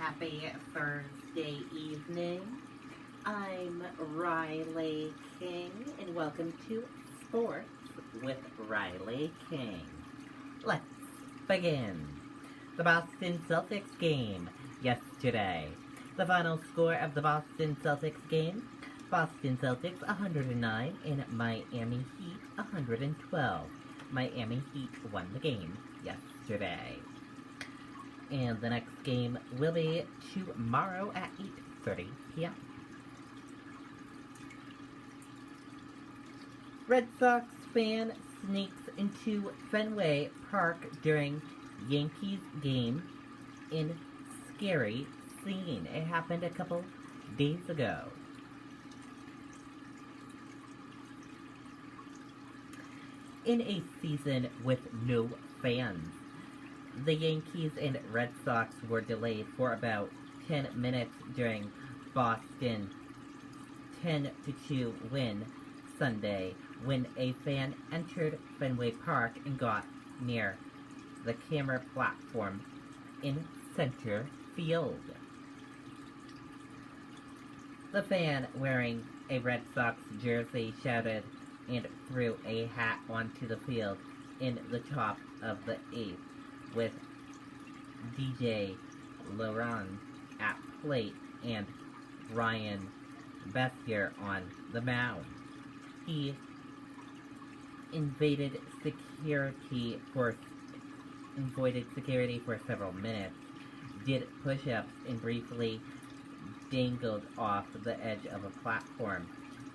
happy Thursday evening. I'm Riley King, and welcome to Sports with Riley King. Let's begin. The Boston Celtics game yesterday. The final score of the Boston Celtics game, Boston Celtics 109 and Miami Heat 112. Miami Heat won the game yesterday. And the next game will be tomorrow at 8:30 p.m. Red Sox fan sneaks into Fenway Park during Yankees game in scary scene. It happened a couple days ago. In a season with no fans, the Yankees and Red Sox were delayed for about 10 minutes during Boston's 10-2 win Sunday when a fan entered Fenway Park and got near the camera platform in center field. The fan, wearing a Red Sox jersey, shouted and threw a hat onto the field in the top of the eighth, with DJ LeBron at plate and Ryan Bessier on the mound. He avoided security for several minutes, did push-ups, and briefly dangled off the edge of a platform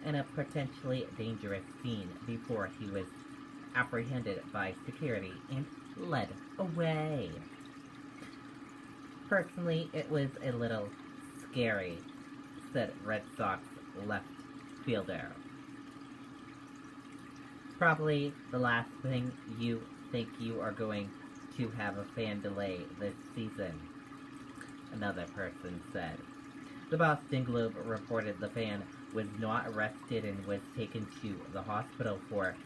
in a potentially dangerous scene before he was apprehended by security and led away. Personally, it was a little scary, said Red Sox left fielder. Probably the last thing you think you are going to have a fan delay this season, another person said. The Boston Globe reported the fan was not arrested and was taken to the hospital for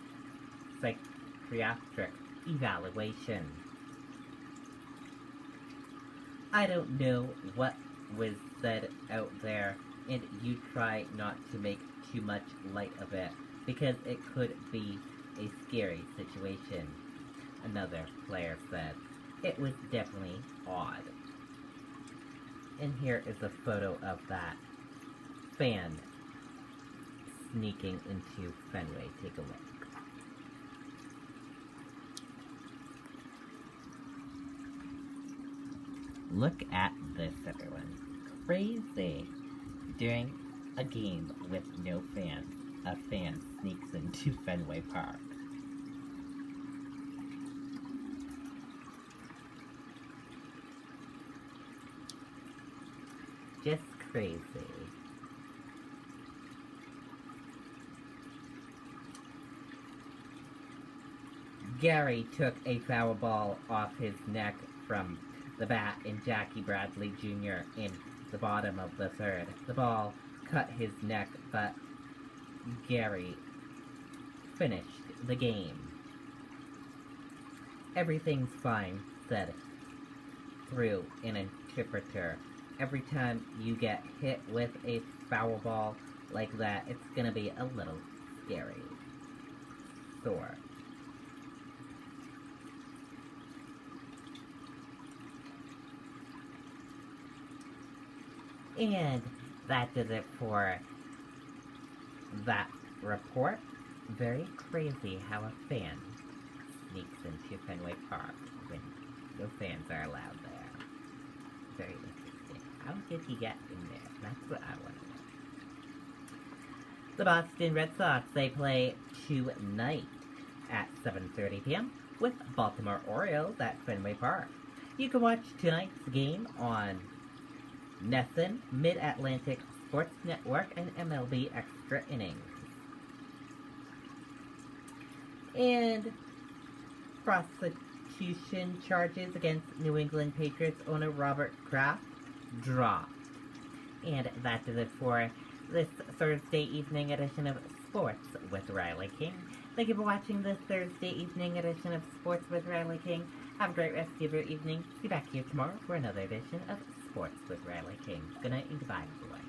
psychiatric evaluation. I don't know what was said out there, and you try not to make too much light of it, because it could be a scary situation, another player said. It was definitely odd. And here is a photo of that fan sneaking into Fenway. Take a look. Look at this, everyone. Crazy. During a game with no fans, a fan sneaks into Fenway Park. Just crazy. Gary took a foul ball off his neck from the bat in Jackie Bradley Jr. in the bottom of the third. The ball cut his neck, but Gary finished the game. Everything's fine, said through an interpreter. Every time you get hit with a foul ball like that, it's gonna be a little scary. Sore. And that does it for that report. Very crazy how a fan sneaks into Fenway Park when no fans are allowed there. Very interesting. How did he get in there? That's what I want to know. The Boston Red Sox, they play tonight at 7:30 p.m. with Baltimore Orioles at Fenway Park. You can watch tonight's game on NESN, Mid-Atlantic Sports Network, and MLB Extra Innings. And prosecution charges against New England Patriots owner Robert Kraft dropped. And that does it for this Thursday evening edition of Sports with Riley King. Thank you for watching this Thursday evening edition of Sports with Riley King. Have a great rest of your evening. See you back here tomorrow for another edition of Sports with Riley King. Good night and goodbye, everyone.